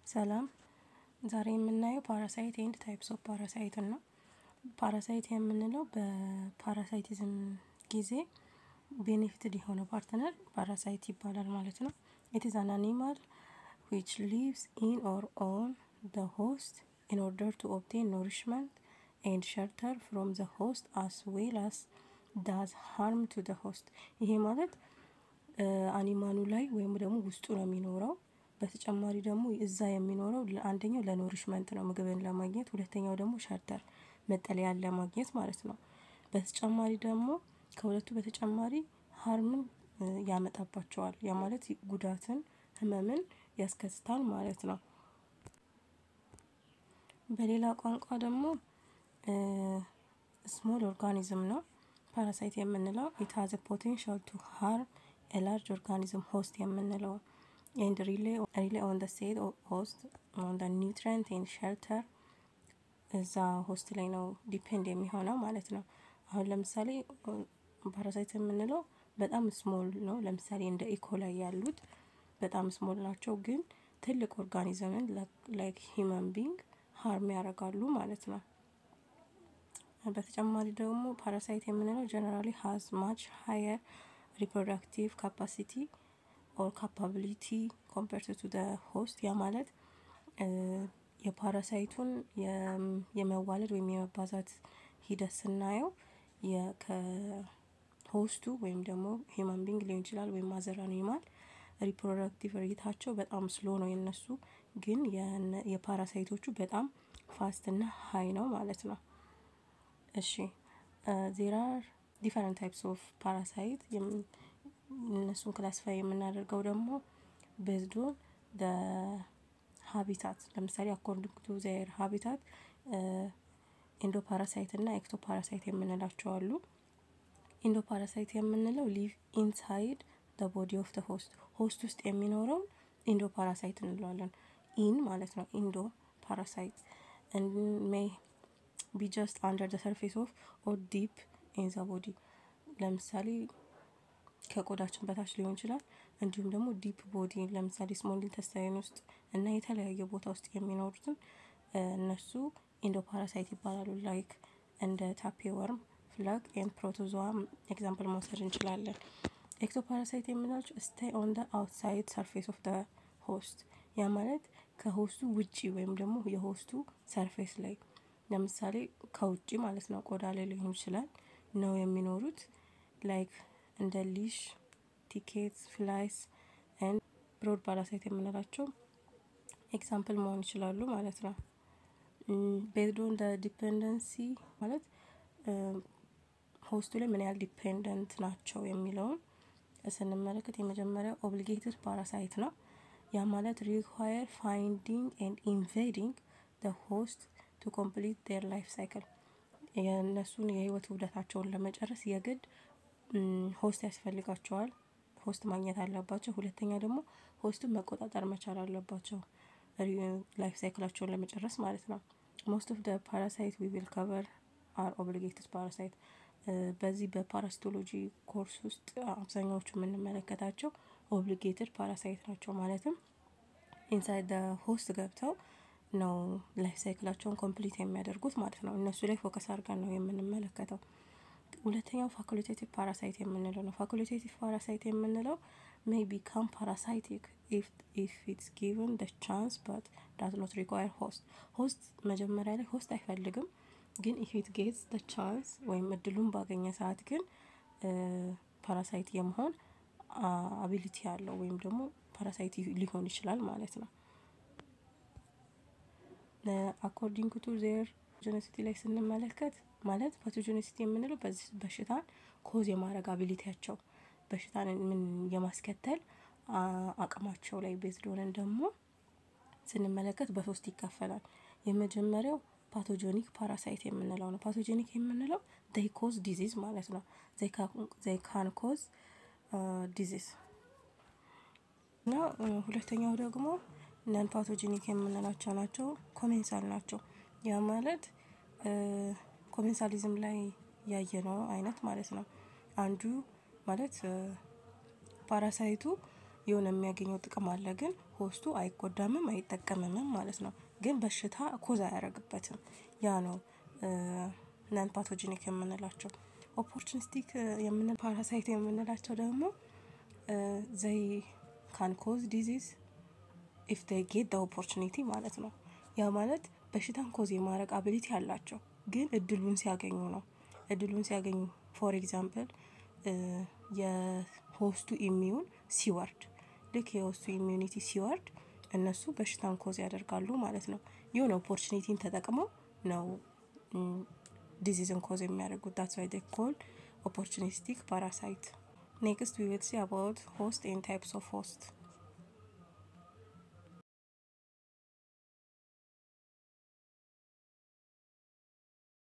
ሰላም ዛሬ የምናየው parasite and types of parasite ነው። parasite የምንለው በፓራሳይቲዝም ጊዜ ቤኔፊትድ የሆነ ፓርትነር parasite ይባላል ማለት ነው። It is an animal which lives in or on the host in order to obtain nourishment and shelter from the host as well as does harm to the host. ይሄ ማለት አኒማሉ ላይ ወይም ደግሞ ውስጡ ነው የሚኖረው በተጨማሪ ደግሞ እዛ የሚኖረው አንደኛው ለኖሪሽመንት ነው ምግብን ለማግኘት ሁለተኛው ደግሞ ሸልተር መጠለያ ለማግኘት ማለት ነው። በተጨማሪ ደግሞ ከሁለቱ በተጨማሪ ሃርምን ያመጣባቸዋል ያ ማለት ጉዳትን ህመምን ያስከስታል ማለት ነው። በሌላ ቋንቋ ደግሞ small organism ነው parasite የምንለው it has a potential to harm a large organism host የምንለው and rely on the said host on the nutrient and shelter እዛ host ላይ ነው ዲፔንድ የሚሆነው ማለት ነው። አሁን ለምሳሌ parasite የምንለው በጣም ስሞል ነው ለምሳሌ እንደ ኢኮላይ ያሉት በጣም ስሞል ናቸው ግን ትልቅ ኦርጋኒዝምን like human being harm ያደርጋሉ ማለት ነው። በተጨማሪ ደግሞ parasite የምንለው generally has much higher reproductive capacity or capability compared to the host ያ ማለት የፓራሳይቱን የመዋለድ ወይም የመባዛት ሂደት ስናየው ከሆስቱ ወይም ደግሞ human being ሊሆን ይችላል ወይም ማዘር አኒማል ሪፕሮዳክቲቭ ሬታቸው በጣም ስሎ ነው የነሱ ግን የፓራሳይቶቹ በጣም ፋስት እና ሃይ ነው ማለት ነው። እሺ there are different types of parasite እነሱን ክላሲፋይ የምናደርገው ደግሞ based on the habitat ለምሳሌ according to their habitat endoparasite እና ectoparasite የምንላቸው አሉ። endoparasite የምንለው live inside the body of the host ውስጥ የሚኖረው endoparasite እንለዋለን in ማለት ነው endoparasite and may be just under the surface of or deep in the body ለምሳሌ ከቆዳችን በታች ሊሆን ይችላል እንዲሁም ደግሞ ዲፕ ቦዲ ለምሳሌ ስሞል ኢንተስታይን ውስጥ እና የተለያየ ቦታ ውስጥ የሚኖሩትን እነሱ ኢንዶፓራሳይት ይባላሉ ላይክ እንደ ታፒወርም ፍላግ ኤንድ ፕሮቶዞአም ኤግዛምፕል መውሰድ እንችላለን። ኤክቶፓራሳይት የምንላቸው stay on the outside surface of the host ያ ማለት ከሆስቱ ውጪ ወይም ደግሞ የሆስቱ ሰርፌስ ላይ ለምሳሌ ከውጪ ማለት ነው ቆዳ ላይ ሊሆን ይችላል ነው የሚኖሩት ላይክ እንደ ሊሽ ቲኬትስ ፍላይስ and broad parasite የምንላቸው ኤግዛምፕል መሆን ይችላሉ ማለት ነው። based on the dependency ማለት ሆስቱ ላይ ምን ያህል ዲፔንደንት ናቸው የሚለውን ስንመለከት የመጀመሪያው obligated parasite ነው ያ ማለት require finding and invading the host to complete their life cycle የነሱን የህይወት ውደታቸውን ለመጨረስ የግድ ሆስት ያስፈልጋቸዋል ሆስት ማግኘት አለባቸው ሁለተኛ ደግሞ ሆስቱን መቆጣጠር መቻል አለባቸው ላይፍ ሳይክላቸውን ለመጨረስ ማለት ነው። most of the parasite we will cover are obligated parasite በዚህ በፓራሲቶሎጂ ኮርስ ውስጥ አብዛኛዎቹ የምንመለከታቸው obligated parasite ናቸው ማለትም inside the host ገብተው ነው ላይፍ ሳይክላቸውን ኮምፕሊት የሚያደርጉት ማለት ነው እነሱ ላይ ፎከስ አድርገን ነው የምንመለከተው። ሁለተኛው facultative parasite የምንለው ነው facultative parasite የምንለው may become parasitic if it's given the chance but does not require host መጀመሪያ ላይ host አይፈልግም ግን if it gets the chance ወይም እድሉን ባገኘ ሰዓት ግን parasite የመሆን ability አለው ወይም ደግሞ parasite ሊሆን ይችላል ማለት ነው። according to their pathogenicity ላይ ስንመለከት ማለት pathogenicity የምንለው በሽታን ኮዝ የማድረግ abilityያቸው በሽታን ምን የማስከተል አቅማቸው ላይ based ሆነን ደግሞ ስንመለከት በሶስት ይከፈላል። የመጀመሪያው pathogenic parasite የምንለው ነው pathogenic የምንለው they cause disease ማለት ነው they can cause disease ነው። ሁለተኛው ደግሞ non pathogenic የምንላቸው ናቸው ኮሜንሳል ናቸው ያ ማለት ኮሜንሳሊዝም ላይ ያየነው አይነት ማለት ነው አንዱ ማለት ፓራሳይቱ የሆነ የሚያገኘው ጥቅም አለ ግን ሆስቱ አይጎዳምም አይጠቀምምም ማለት ነው። ግን በሽታ ኮዝ አያረግበትም። ያ ነው ናን ፓቶጂኒክ የምንላቸው። ኦፖርቹኒስቲክ ፓራሳይት የምንላቸው ደግሞ ዘይ ካን ኮዝ ዲዚዝ ኢፍ ዴይ ጌት ዘ ኦፖርቹኒቲ ማለት ነው። ያ ማለት በሽታን ኮዝ የማድረግ አቢሊቲ አላቸው፣ ግን እድሉን ሲያገኙ ነው። እድሉን ሲያገኙ ፎር ኤግዛምፕል የሆስቱ ኢሚዩን ሲወርድ፣ ልክ የሆስቱ ኢሚዩኒቲ ሲወርድ እነሱ በሽታን ኮዝ ያደርጋሉ ማለት ነው። የሆነ ኦፖርቹኒቲን ተጠቅመው ነው ዲዚዝን ኮዝ የሚያደርጉት። that's why they call opportunistic parasite. Next we will see about host and types of host.